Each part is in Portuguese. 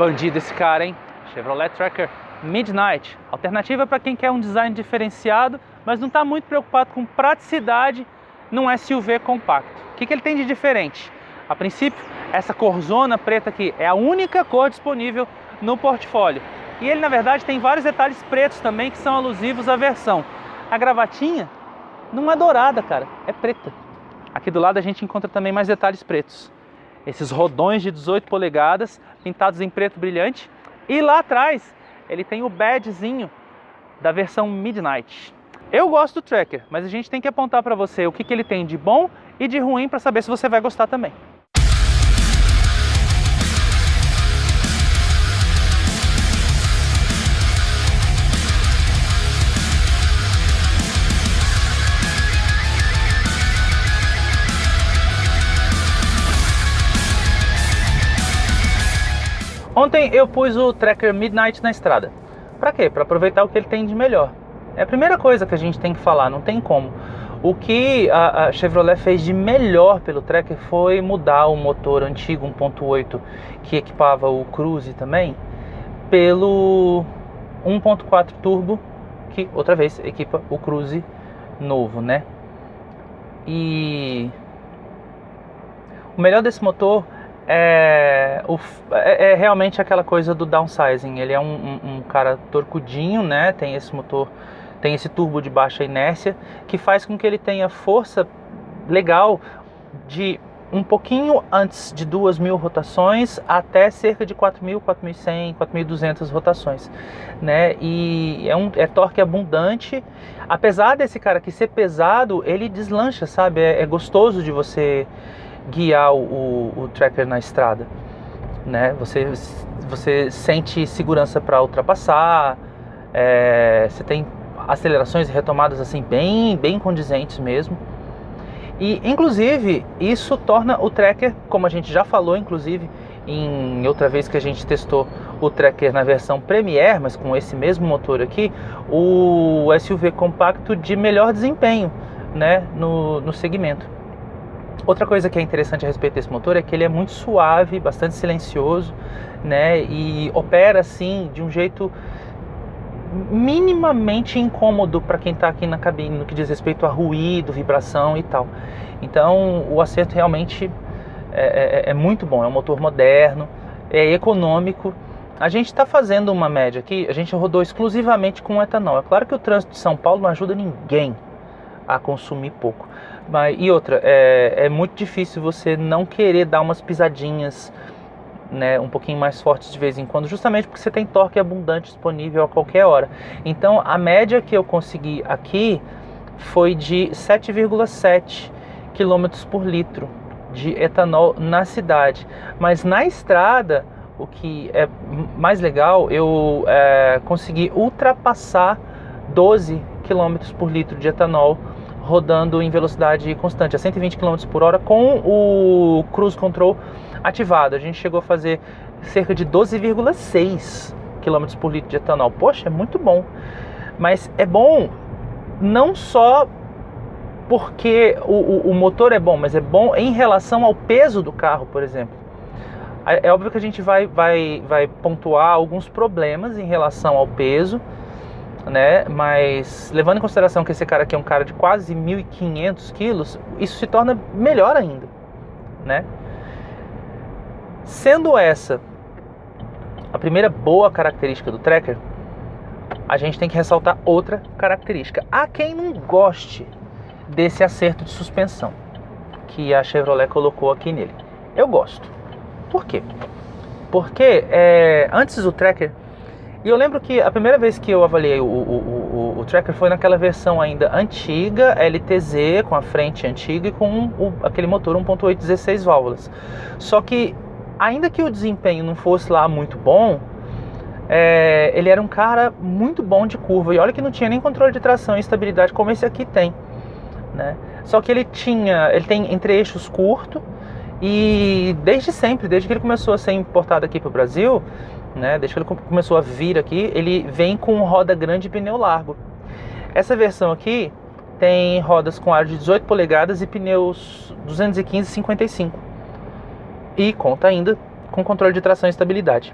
Bandido esse cara, hein? Chevrolet Tracker Midnight. Alternativa para quem quer um design diferenciado, mas não está muito preocupado com praticidade num SUV compacto. O que ele tem de diferente? A princípio, essa corzona preta aqui é a única cor disponível no portfólio. E ele, na verdade, tem vários detalhes pretos também que são alusivos à versão. A gravatinha não é dourada, cara, é preta. Aqui do lado a gente encontra também mais detalhes pretos. Esses rodões de 18 polegadas pintados em preto brilhante. E lá atrás ele tem o badgezinho da versão Midnight. Eu gosto do Tracker, mas a gente tem que apontar para você o que ele tem de bom e de ruim para saber se você vai gostar também. Ontem eu pus o Tracker Midnight na estrada. Para quê? Para aproveitar o que ele tem de melhor. É a primeira coisa que a gente tem que falar, não tem como. O que a Chevrolet fez de melhor pelo Tracker foi mudar o motor antigo 1.8 que equipava o Cruze também pelo 1.4 turbo que outra vez equipa o Cruze novo, né? E o melhor desse motor é realmente aquela coisa do downsizing. Ele é um cara torcudinho, né? Tem esse motor, tem esse turbo de baixa inércia que faz com que ele tenha força legal de um pouquinho antes de 2.000 rotações até cerca de 4.000, 4.100, 4.200 rotações, né? E é torque abundante. Apesar desse cara aqui ser pesado, ele deslancha, sabe? É gostoso de você guiar o Tracker na estrada, né? Você sente segurança para ultrapassar, você tem acelerações e retomadas assim bem condizentes mesmo. E inclusive isso torna o Tracker, como a gente já falou inclusive em outra vez que a gente testou o Tracker na versão Premier, mas com esse mesmo motor aqui, o SUV compacto de melhor desempenho, né, no segmento. Outra coisa que é interessante a respeito desse motor é que ele é muito suave, bastante silencioso, né? E opera assim de um jeito minimamente incômodo para quem está aqui na cabine no que diz respeito a ruído, vibração e tal. Então o acerto realmente é muito bom, é um motor moderno, é econômico. A gente está fazendo uma média aqui, a gente rodou exclusivamente com etanol. É claro que o trânsito de São Paulo não ajuda ninguém a consumir pouco. E outra, é muito difícil você não querer dar umas pisadinhas, né, um pouquinho mais fortes de vez em quando, justamente porque você tem torque abundante disponível a qualquer hora. Então a média que eu consegui aqui foi de 7,7 km por litro de etanol na cidade. Mas na estrada, o que é mais legal, eu consegui ultrapassar 12 km por litro de etanol rodando em velocidade constante, a 120 km por hora com o Cruise Control ativado. A gente chegou a fazer cerca de 12,6 km por litro de etanol. Poxa, é muito bom. Mas é bom não só porque o motor é bom, mas é bom em relação ao peso do carro, por exemplo. É óbvio que a gente vai pontuar alguns problemas em relação ao peso, né? Mas levando em consideração que esse cara aqui é um cara de quase 1.500 quilos, isso se torna melhor ainda, né? Sendo essa a primeira boa característica do Tracker, a gente tem que ressaltar outra característica. Há quem não goste desse acerto de suspensão que a Chevrolet colocou aqui nele. Eu gosto. Por quê? Porque antes do Tracker, e eu lembro que a primeira vez que eu avaliei o Tracker foi naquela versão ainda antiga, LTZ, com a frente antiga e com aquele motor 1.8 16 válvulas. Só que, ainda que o desempenho não fosse lá muito bom, ele era um cara muito bom de curva. E olha que não tinha nem controle de tração e estabilidade como esse aqui tem, né? Só que ele tem entre-eixos curto e desde sempre, desde que ele começou a ser importado aqui para o Brasil, né, desde que ele começou a vir aqui, ele vem com roda grande e pneu largo. Essa versão aqui tem rodas com aro de 18 polegadas e pneus 215/55. E conta ainda com controle de tração e estabilidade.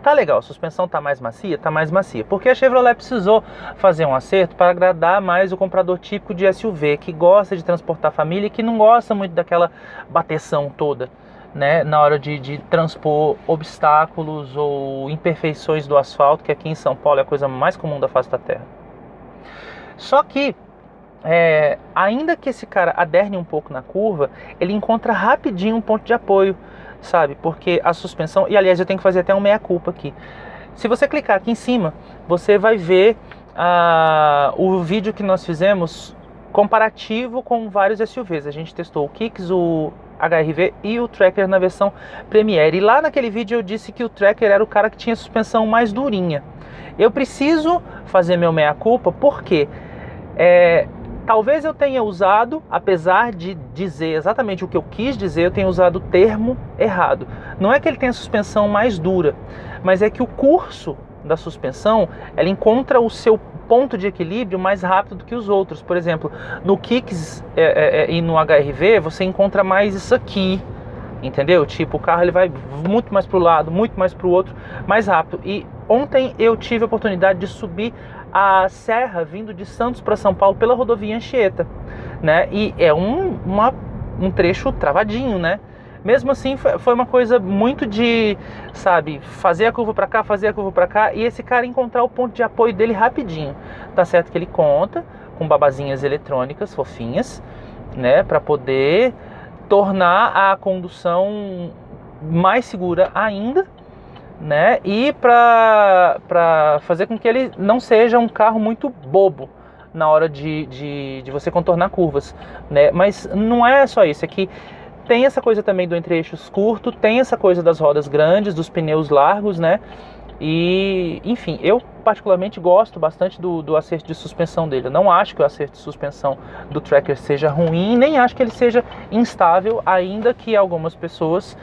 Tá legal, a suspensão tá mais macia? Tá mais macia. Porque a Chevrolet precisou fazer um acerto para agradar mais o comprador típico de SUV, que gosta de transportar a família e que não gosta muito daquela bateção toda, né, na hora de transpor obstáculos ou imperfeições do asfalto, que aqui em São Paulo é a coisa mais comum da face da terra. Só que, ainda que esse cara aderne um pouco na curva, ele encontra rapidinho um ponto de apoio, sabe? Porque a suspensão... E aliás, eu tenho que fazer até um meia-culpa aqui. Se você clicar aqui em cima, você vai ver o vídeo que nós fizemos comparativo com vários SUVs. A gente testou o Kicks, o HR-V e o Tracker na versão Premier. E lá naquele vídeo eu disse que o Tracker era o cara que tinha suspensão mais durinha. Eu preciso fazer meu meia-culpa porque talvez eu tenha usado, apesar de dizer exatamente o que eu quis dizer, eu tenha usado o termo errado. Não é que ele tenha suspensão mais dura, mas é que o curso da suspensão, ela encontra o seu ponto de equilíbrio mais rápido do que os outros. Por exemplo, no Kicks e no HR-V, você encontra mais isso aqui, entendeu? Tipo, o carro ele vai muito mais para o lado, muito mais para o outro, mais rápido. E ontem eu tive a oportunidade de subir a serra vindo de Santos para São Paulo pela rodovia Anchieta, né? E é um trecho travadinho, né? Mesmo assim, foi uma coisa muito de, sabe, fazer a curva para cá, fazer a curva para cá, e esse cara encontrar o ponto de apoio dele rapidinho. Tá certo que ele conta com babazinhas eletrônicas fofinhas, né, para poder tornar a condução mais segura ainda, né, e para fazer com que ele não seja um carro muito bobo na hora de você contornar curvas, né? Mas não é só isso, é que tem essa coisa também do entre-eixos curto, tem essa coisa das rodas grandes, dos pneus largos, né? E, enfim, eu particularmente gosto bastante do acerto de suspensão dele. Eu não acho que o acerto de suspensão do Tracker seja ruim, nem acho que ele seja instável, ainda que algumas pessoas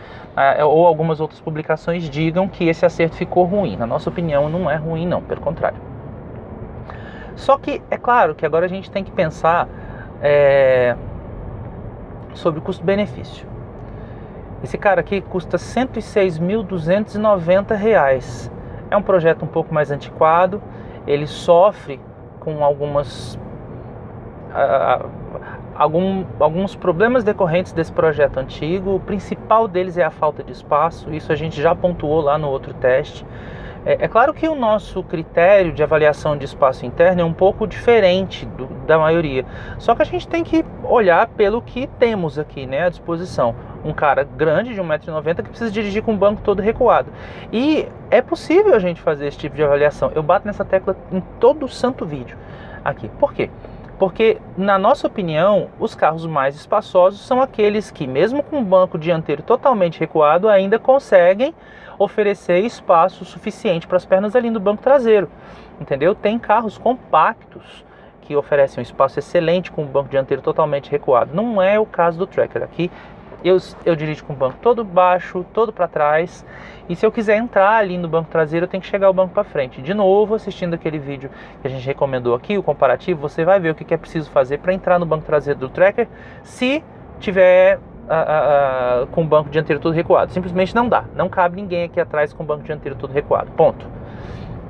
ou algumas outras publicações digam que esse acerto ficou ruim. Na nossa opinião, não é ruim não, pelo contrário. Só que, é claro que agora a gente tem que pensar sobre o custo-benefício. Esse cara aqui custa R$ 106.290. É um projeto um pouco mais antiquado, ele sofre com alguns problemas decorrentes desse projeto antigo. O principal deles é a falta de espaço, isso a gente já pontuou lá no outro teste. É claro que o nosso critério de avaliação de espaço interno é um pouco diferente da maioria, só que a gente tem que olhar pelo que temos aqui, né, à disposição. Um cara grande de 1,90 m que precisa dirigir com o banco todo recuado. E é possível a gente fazer esse tipo de avaliação. Eu bato nessa tecla em todo o santo vídeo aqui. Por quê? Porque, na nossa opinião, os carros mais espaçosos são aqueles que, mesmo com o banco dianteiro totalmente recuado, ainda conseguem oferecer espaço suficiente para as pernas ali no banco traseiro, entendeu? Tem carros compactos que oferecem um espaço excelente com o banco dianteiro totalmente recuado. Não é o caso do Tracker. Aqui eu dirijo com o banco todo baixo, todo para trás, e se eu quiser entrar ali no banco traseiro, eu tenho que chegar o banco para frente. De novo, assistindo aquele vídeo que a gente recomendou aqui, o comparativo, você vai ver o que é preciso fazer para entrar no banco traseiro do Tracker se tiver com o banco dianteiro todo recuado. Simplesmente não dá, não cabe ninguém aqui atrás com o banco dianteiro todo recuado, ponto,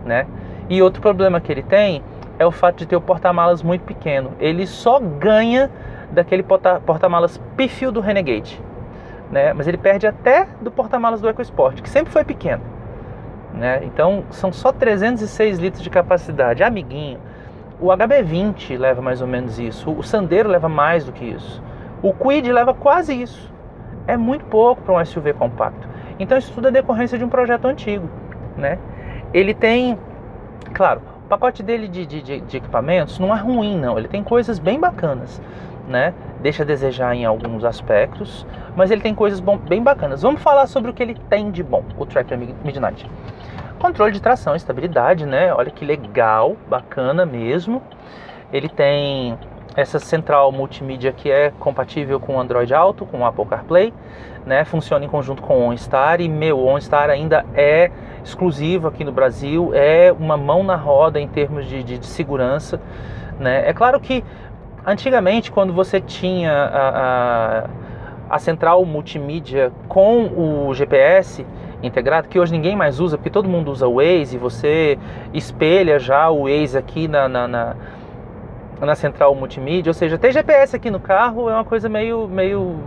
né? E outro problema que ele tem é o fato de ter o porta-malas muito pequeno. Ele só ganha daquele porta-malas pífio do Renegade, né? Mas ele perde até do porta-malas do EcoSport, que sempre foi pequeno, né? Então são só 306 litros de capacidade. Amiguinho, o HB20 leva mais ou menos isso, o Sandero leva mais do que isso, o Kwid leva quase isso. É muito pouco para um SUV compacto. Então isso tudo é decorrência de um projeto antigo, né? Ele tem, claro, o pacote dele de equipamentos não é ruim não, ele tem coisas bem bacanas, né? Deixa a desejar em alguns aspectos, mas ele tem coisas bem bacanas. Vamos falar sobre o que ele tem de bom, o Tracker Midnight. Controle de tração e estabilidade, né? Olha que legal, bacana mesmo. Ele tem essa central multimídia que é compatível com o Android Auto, com o Apple CarPlay, né? Funciona em conjunto com o OnStar, e o OnStar ainda é exclusivo aqui no Brasil, é uma mão na roda em termos de segurança, né? É claro que antigamente, quando você tinha a central multimídia com o GPS, integrado, que hoje ninguém mais usa, porque todo mundo usa o Waze, você espelha já o Waze aqui na central multimídia, ou seja, ter GPS aqui no carro é uma coisa meio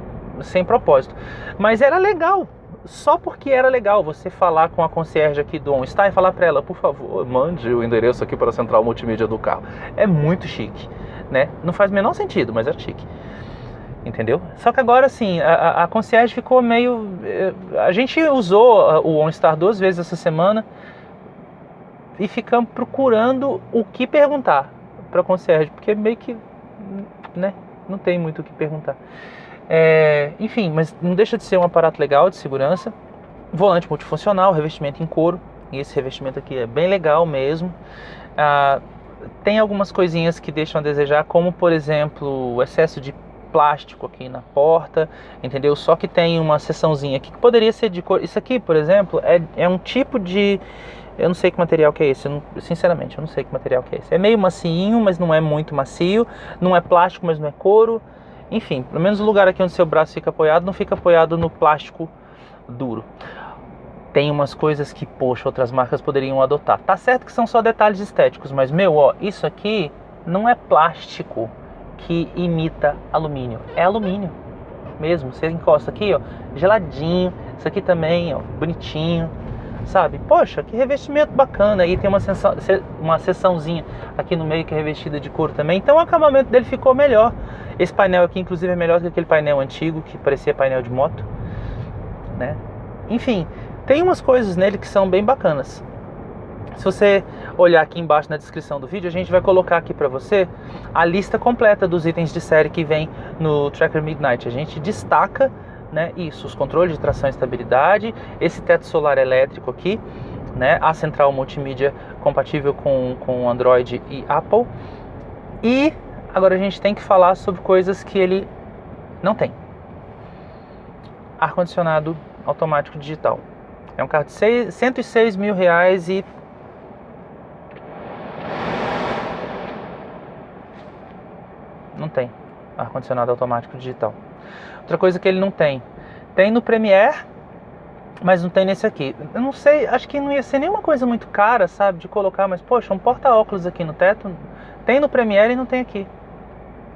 sem propósito. Mas era legal, só porque era legal você falar com a concierge aqui do OnStar e falar para ela, por favor, mande o endereço aqui para a central multimídia do carro. É muito chique, né? Não faz o menor sentido, mas é chique. Entendeu? Só que agora, assim, a concierge ficou meio... A gente usou o OnStar 2 vezes essa semana e ficamos procurando o que perguntar para a concierge, porque meio que, né, não tem muito o que perguntar. Enfim, mas não deixa de ser um aparato legal de segurança. Volante multifuncional, revestimento em couro. E esse revestimento aqui é bem legal mesmo. Tem algumas coisinhas que deixam a desejar, como por exemplo o excesso de plástico aqui na porta, entendeu? Só que tem uma seçãozinha aqui que poderia ser de cor. Isso aqui, por exemplo, é um tipo de... Eu não sei que material que é esse, sinceramente, eu não sei que material que é esse. É meio macinho, mas não é muito macio. Não é plástico, mas não é couro. Enfim, pelo menos o lugar aqui onde seu braço fica apoiado, não fica apoiado no plástico duro. Tem umas coisas que, poxa, outras marcas poderiam adotar. Tá certo que são só detalhes estéticos, mas, isso aqui não é plástico que imita alumínio. É alumínio mesmo. Você encosta aqui, geladinho. Isso aqui também, bonitinho. Sabe? Poxa, que revestimento bacana. Aí tem uma seçãozinha aqui no meio que é revestida de couro também. Então o acabamento dele ficou melhor. Esse painel aqui, inclusive, é melhor do que aquele painel antigo, que parecia painel de moto, né? Enfim, tem umas coisas nele que são bem bacanas. Se você olhar aqui embaixo na descrição do vídeo, a gente vai colocar aqui para você a lista completa dos itens de série que vem no Tracker Midnight. A gente destaca, né, isso, os controles de tração e estabilidade, esse teto solar elétrico aqui, né, a central multimídia compatível com Android e Apple. E agora a gente tem que falar sobre coisas que ele não tem. Ar-condicionado automático digital. É um carro de 106 mil reais e... não tem ar-condicionado automático digital. Outra coisa que ele não tem. Tem no Premiere, mas não tem nesse aqui. Eu não sei, acho que não ia ser nenhuma coisa muito cara, sabe, de colocar, mas poxa, um porta-óculos aqui no teto. Tem no Premiere e não tem aqui.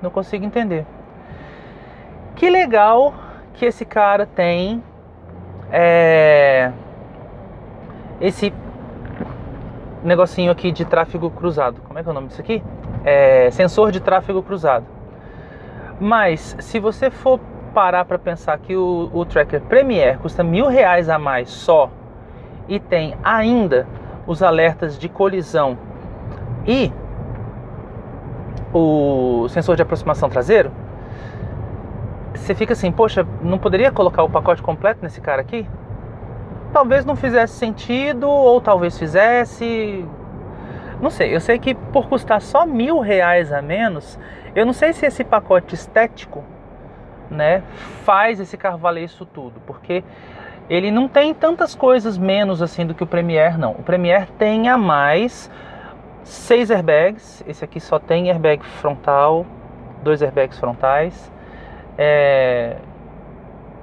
Não consigo entender. Que legal que esse cara tem esse negocinho aqui de tráfego cruzado. Como é que é o nome disso aqui? Sensor de tráfego cruzado. Mas se você for parar para pensar que o Tracker Premiere custa R$1.000 a mais só e tem ainda os alertas de colisão e o sensor de aproximação traseiro, você fica assim, poxa, não poderia colocar o pacote completo nesse cara aqui? Talvez não fizesse sentido, ou talvez fizesse, não sei. Eu sei que por custar só R$1.000 a menos, eu não sei se esse pacote estético, né, faz esse carro valer isso tudo, porque ele não tem tantas coisas menos assim do que o Premiere, não. O Premiere tem a mais 6 airbags, esse aqui só tem airbag frontal, 2 airbags frontais.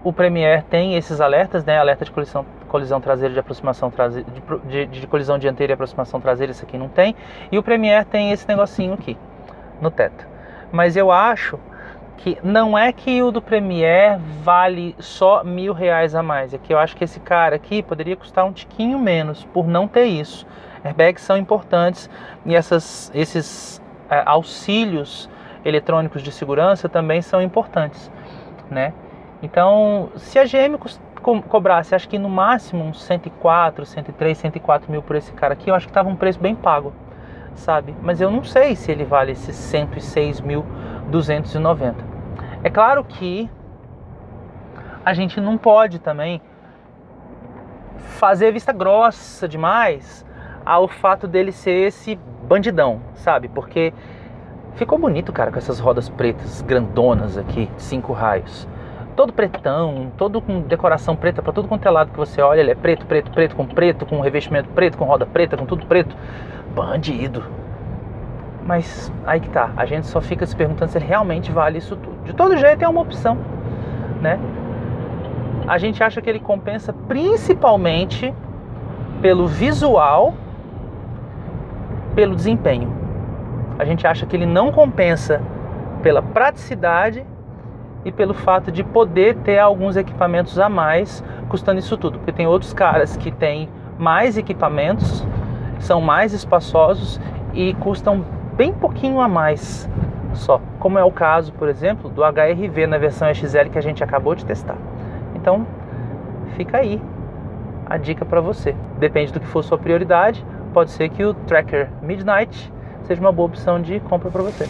O Premiere tem esses alertas, né, alerta de colisão traseira, de aproximação traseira, de colisão dianteira e aproximação traseira, isso aqui não tem. E o Premiere tem esse negocinho aqui no teto. Mas eu acho que não é que o do Premiere vale só R$1.000 a mais. É que eu acho que esse cara aqui poderia custar um tiquinho menos por não ter isso. Airbags são importantes e esses auxílios eletrônicos de segurança também são importantes, né? Então, se a GM cobrasse, acho que no máximo uns 104, 103, 104 mil por esse cara aqui, eu acho que estava um preço bem pago, sabe? Mas eu não sei se ele vale esses 106.290. É claro que a gente não pode também fazer vista grossa demais ao fato dele ser esse bandidão, sabe? Porque ficou bonito, cara, com essas rodas pretas grandonas aqui, de 5 raios. Todo pretão, todo com decoração preta para tudo quanto é lado que você olha. Ele é preto, com revestimento preto, com roda preta, com tudo preto. Bandido. Mas aí que tá, a gente só fica se perguntando se ele realmente vale isso tudo. De todo jeito é uma opção, né? a gente acha que ele compensa principalmente pelo visual, pelo desempenho. A gente acha que ele não compensa pela praticidade e pelo fato de poder ter alguns equipamentos a mais custando isso tudo. Porque tem outros caras que têm mais equipamentos, são mais espaçosos e custam bem pouquinho a mais só. Como é o caso, por exemplo, do HRV na versão XL que a gente acabou de testar. Então, fica aí a dica para você. Depende do que for sua prioridade, pode ser que o Tracker Midnight seja uma boa opção de compra para você.